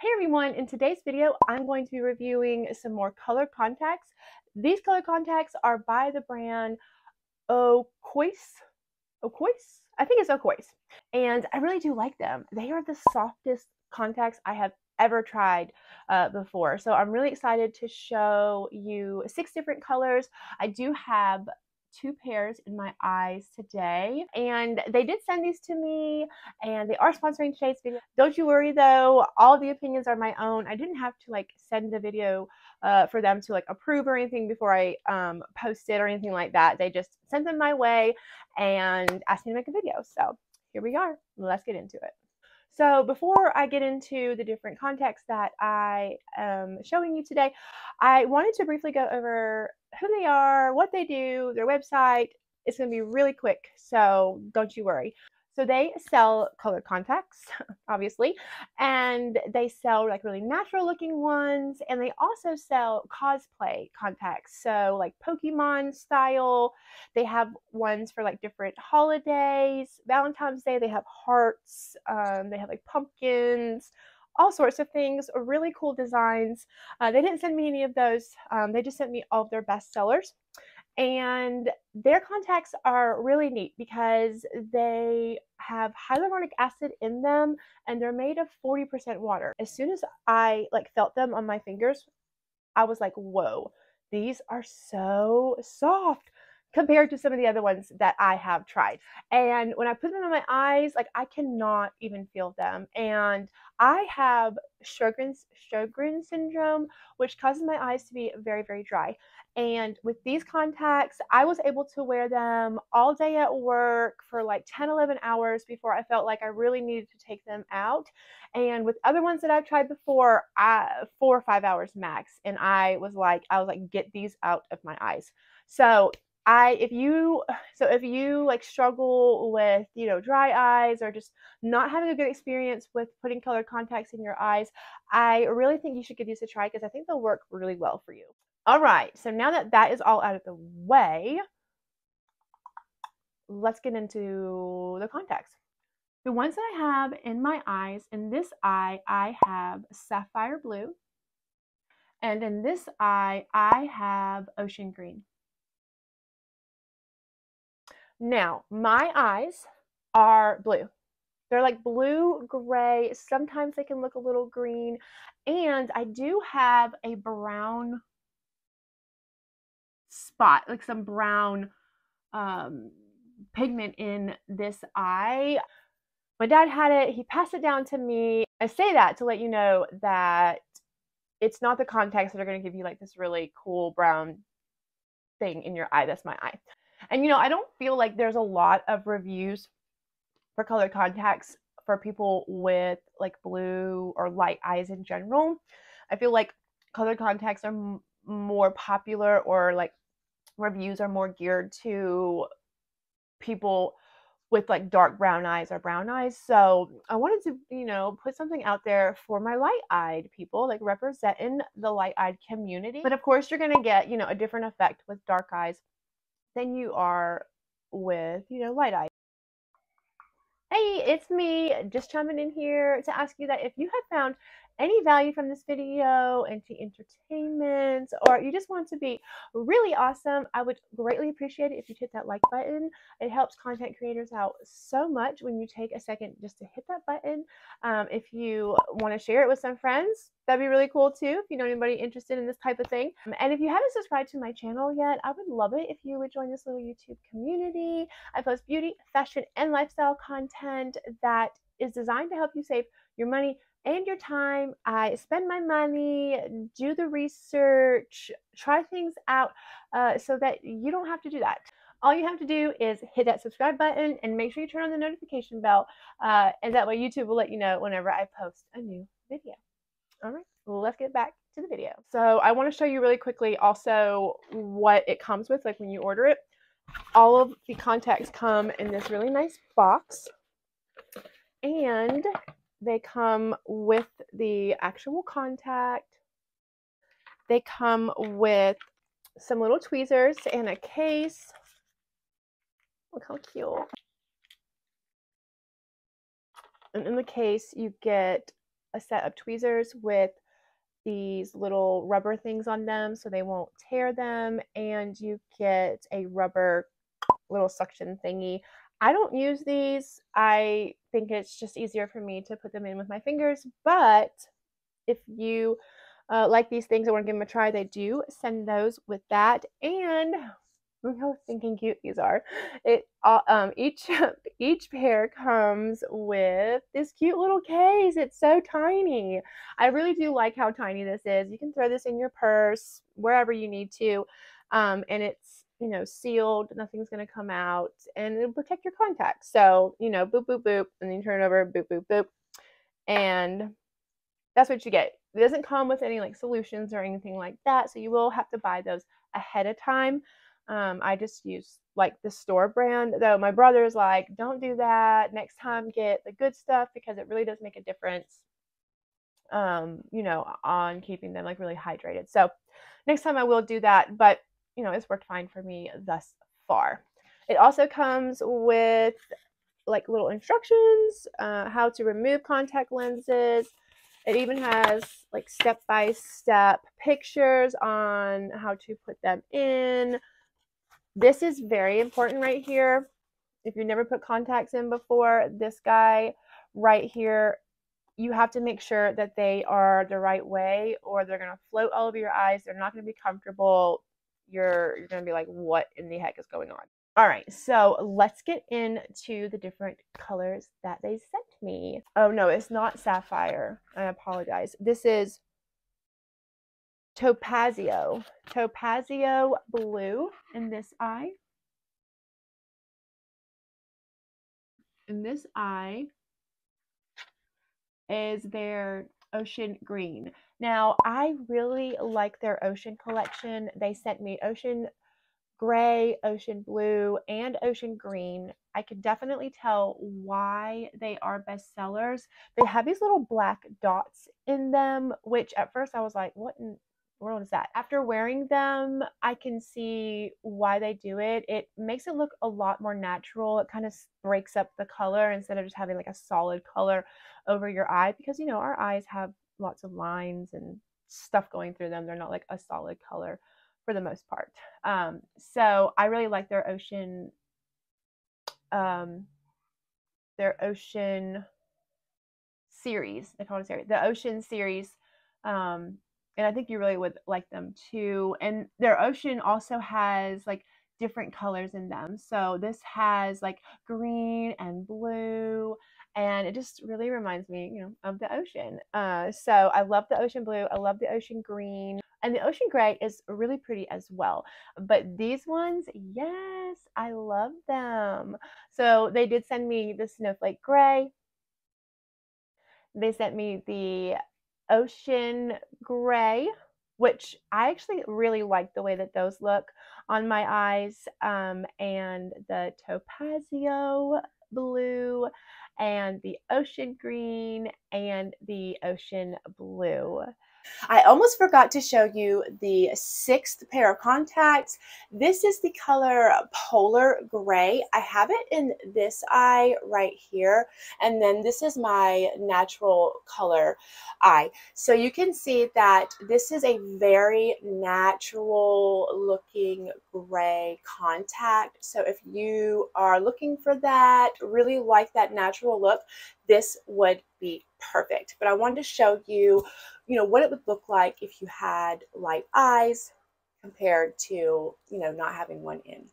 Hey everyone, in today's video, I'm going to be reviewing some more colored contacts. These colored contacts are by the brand ICOICE. ICOICE? I think it's ICOICE. And I really do like them. They are the softest contacts I have ever tried before. So I'm really excited to show you 6 different colors. I do have 2 pairs in my eyes today, and they did send these to me, and they are sponsoring today's video. Don't you worry though, all the opinions are my own. I didn't have to send the video for them to approve or anything before I post it or anything like that. They just sent them my way and asked me to make a video. So here we are. Let's get into it. So before I get into the different contacts that I am showing you today, I wanted to briefly go over who they are, what they do, their website. It's going to be really quick, so don't you worry. So they sell colored contacts, obviously, and they sell really natural looking ones, and they also sell cosplay contacts, so Pokemon style. They have ones for different holidays. Valentine's Day, they have hearts, they have pumpkins, all sorts of things, really cool designs. They didn't send me any of those. They just sent me all of their best sellers. And their contacts are really neat because they have hyaluronic acid in them, and they're made of 40% water. As soon as I felt them on my fingers, I was like, whoa, these are so soft compared to some of the other ones that I have tried. And when I put them in my eyes, I cannot even feel them. And I have Sjogren syndrome, which causes my eyes to be very, very dry. And with these contacts, I was able to wear them all day at work for 10, 11 hours before I felt like I really needed to take them out. And with other ones that I've tried before, 4 or 5 hours max. And I was like, get these out of my eyes. So if you struggle with dry eyes or just not having a good experience with putting colored contacts in your eyes, I really think you should give these a try because I think they'll work really well for you. All right, so now that that is all out of the way, let's get into the contacts. The ones that I have in my eyes, in this eye, I have sapphire blue, and in this eye, I have ocean green. Now, my eyes are blue. They're blue, gray. Sometimes they can look a little green. And I do have a brown spot, some brown pigment in this eye. My dad had it. He passed it down to me. I say that to let you know that it's not the contacts that are going to give you this really cool brown thing in your eye. That's my eye. And I don't feel like there's a lot of reviews for colored contacts for people with blue or light eyes in general. I feel like colored contacts are more popular, or reviews are more geared to people with dark brown eyes or brown eyes. So I wanted to, put something out there for my light-eyed people, representing the light-eyed community. But of course, you're gonna get, a different effect with dark eyes than you are with, light eyes. Hey, it's me, just chiming in here to ask you that if you have found any value from this video, into entertainment, or you just want to be really awesome, I would greatly appreciate it if you hit that like button. It helps content creators out so much when you take a second just to hit that button. If you want to share it with some friends, that'd be really cool too, if you know anybody interested in this type of thing. And if you haven't subscribed to my channel yet, I would love it if you would join this little YouTube community. I post beauty, fashion, and lifestyle content that is designed to help you save your money and your time. I spend my money, do the research, try things out so that you don't have to do that. All you have to do is hit that subscribe button and make sure you turn on the notification bell, and that way YouTube will let you know whenever I post a new video. All right, well, let's get back to the video. So I want to show you really quickly also what it comes with, when you order it. All of the contacts come in this really nice box, and they come with the actual contact. They come with some little tweezers and a case. Look how cute. And in the case, you get a set of tweezers with these little rubber things on them so they won't tear them, and you get a rubber little suction thingy. I don't use these. I think it's just easier for me to put them in with my fingers, but if you like these things and want to give them a try, they do send those with that. And look how stinking cute these are. It each pair comes with this cute little case. It's so tiny. I really do like how tiny this is. You can throw this in your purse wherever you need to, and it's, you know, sealed. Nothing's gonna come out, and it'll protect your contacts. So, you know, boop boop boop, and then you turn it over, boop boop boop, and that's what you get. It doesn't come with any like solutions or anything like that, so you will have to buy those ahead of time. I just use like the store brand, though my brother's like, don't do that. Next time get the good stuff because it really does make a difference, you know, on keeping them like really hydrated. So next time I will do that, but you know, it's worked fine for me thus far. It also comes with like little instructions, how to remove contact lenses. It even has like step-by-step pictures on how to put them in. This is very important right here. If you've never put contacts in before, this guy right here, you have to make sure that they are the right way or they're going to float all over your eyes. They're not going to be comfortable. You're going to be like, what in the heck is going on? All right, so let's get into the different colors that they sent me. Oh no, it's not sapphire. I apologize. This is Topazio blue in this eye. And this eye is their ocean green. Now, I really like their ocean collection. They sent me ocean gray, ocean blue, and ocean green. I could definitely tell why they are bestsellers. They have these little black dots in them, which at first I was like, what in the world is that? After wearing them, I can see why they do it. It makes it look a lot more natural. It kind of breaks up the color instead of just having like a solid color over your eye, because, you know, our eyes have lots of lines and stuff going through them. They're not like a solid color for the most part. So I really like their ocean series. They call it a series, the ocean series. And I think you really would like them too. And their ocean also has like different colors in them. So this has like green and blue, and it just really reminds me, you know, of the ocean. So I love the ocean blue. I love the ocean green. And the ocean gray is really pretty as well. But these ones, yes, I love them. So they did send me the snowflake gray. They sent me the ocean gray, which I actually really like the way that those look on my eyes, and the Topazio blue and the ocean green and the ocean blue. I almost forgot to show you the 6th pair of contacts. This is the color Polar Gray. I have it in this eye right here, and then this is my natural color eye. So you can see that this is a very natural looking gray contact. So if you are looking for that, really like that natural look, this would be perfect. But I wanted to show you, you know, what it would look like if you had light eyes compared to, you know, not having one in.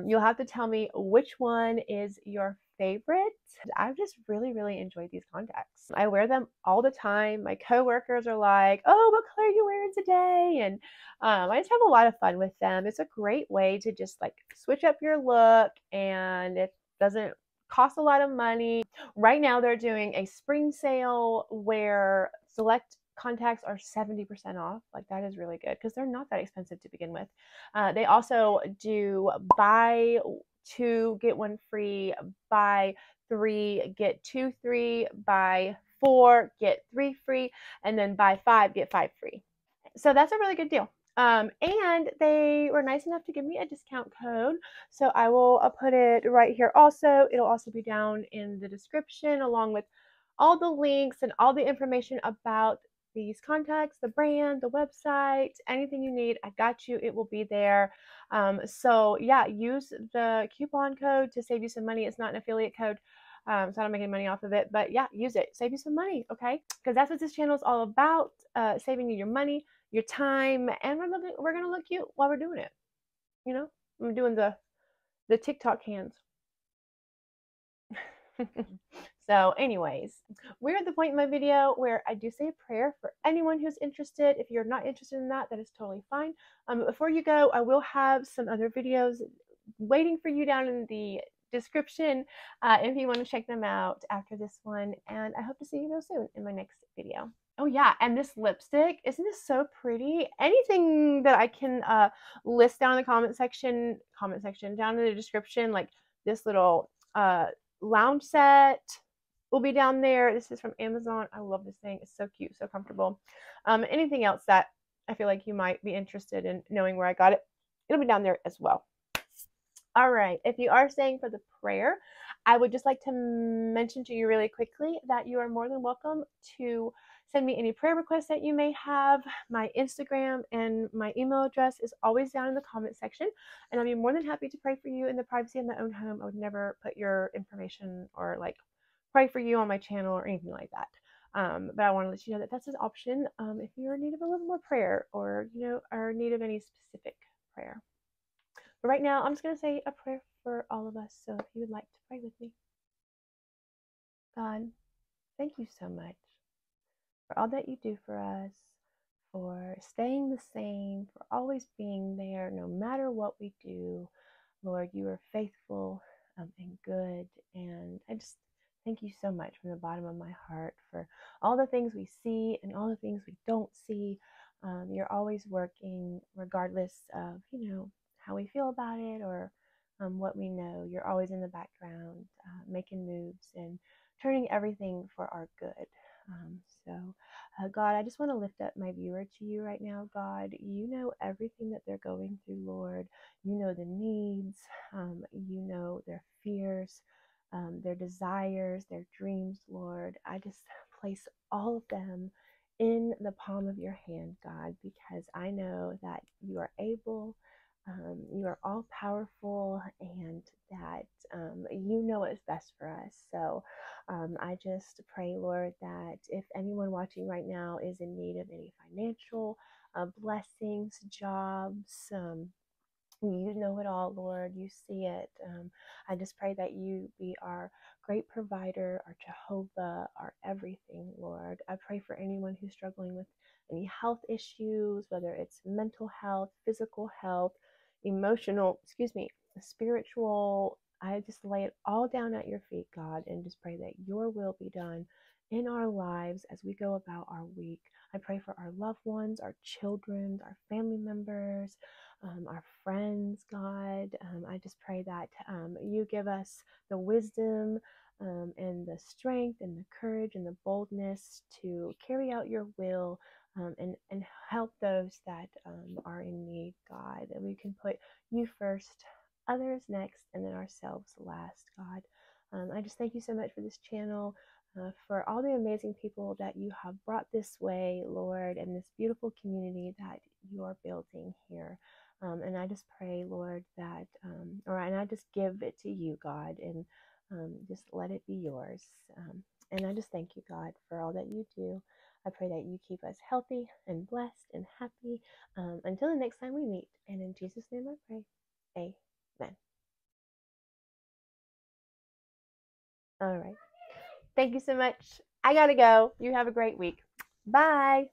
You'll have to tell me which one is your favorite. I've just really enjoyed these contacts. I wear them all the time. My coworkers are like, oh, what color are you wearing today? And I just have a lot of fun with them. It's a great way to just like switch up your look, and it doesn't cost a lot of money. Right now they're doing a spring sale where select contacts are 70% off. Like, that is really good because they're not that expensive to begin with. They also do buy 2 get 1 free, buy 3 get 2 free, buy 4 get 3 free, and then buy 5 get 5 free. So that's a really good deal. And they were nice enough to give me a discount code. So I will put it right here also. It'll also be down in the description along with all the links and all the information about these contacts, the brand, the website, anything you need. I got you. It will be there. So yeah, use the coupon code to save you some money. It's not an affiliate code. So I don't make any money off of it, but yeah, use it. Save you some money, okay? Because that's what this channel is all about, saving you your money, your time, and we're gonna look cute while we're doing it. You know, I'm doing the TikTok hands. So anyways, we're at the point in my video where I do say a prayer for anyone who's interested. If you're not interested in that, that is totally fine. But before you go, I will have some other videos waiting for you down in the description if you want to check them out after this one. And I hope to see you real soon in my next video. Oh yeah, and this lipstick, isn't this so pretty? Anything that I can list down in the comment section, down in the description, like this little lounge set will be down there. This is from Amazon. I love this thing. It's so cute, so comfortable. Anything else that I feel like you might be interested in knowing where I got it, it'll be down there as well. All right, if you are staying for the prayer, I would just like to mention to you really quickly that you are more than welcome to send me any prayer requests that you may have. My Instagram and my email address is always down in the comment section, and I'll be more than happy to pray for you in the privacy of my own home. I would never put your information or like pray for you on my channel or anything like that. But I want to let you know that that's an option if you're in need of a little more prayer or are in need of any specific prayer. But right now, I'm just going to say a prayer for all of us. So if you would like to pray with me. God, thank you so much for all that you do for us, for staying the same, for always being there no matter what we do. Lord, you are faithful and good. And I just thank you so much from the bottom of my heart for all the things we see and all the things we don't see. You're always working regardless of, how we feel about it or what we know. You're always in the background making moves and turning everything for our good. God, I just want to lift up my viewer to you right now, God. You know everything that they're going through, Lord. You know the needs. You know their fears, their desires, their dreams, Lord. I just place all of them in the palm of your hand, God, because I know that you are able. You are all powerful and that you know what's best for us. So I just pray, Lord, that if anyone watching right now is in need of any financial blessings, jobs, you know it all, Lord. You see it. I just pray that you be our great provider, our Jehovah, our everything, Lord. I pray for anyone who's struggling with any health issues, whether it's mental health, physical health, emotional, spiritual. I just lay it all down at your feet, God, and just pray that your will be done in our lives as we go about our week. I pray for our loved ones, our children, our family members, our friends, God. I just pray that you give us the wisdom and the strength and the courage and the boldness to carry out your will and help those that are in need, God. That we can put you first, others next, and then ourselves last, God. I just thank you so much for this channel. For all the amazing people that you have brought this way, Lord, and this beautiful community that you are building here. And I just pray, Lord, that, and I just give it to you, God, and just let it be yours. And I just thank you, God, for all that you do. I pray that you keep us healthy and blessed and happy until the next time we meet. And in Jesus' name I pray. Amen. All right. Thank you so much. I gotta go. You have a great week. Bye.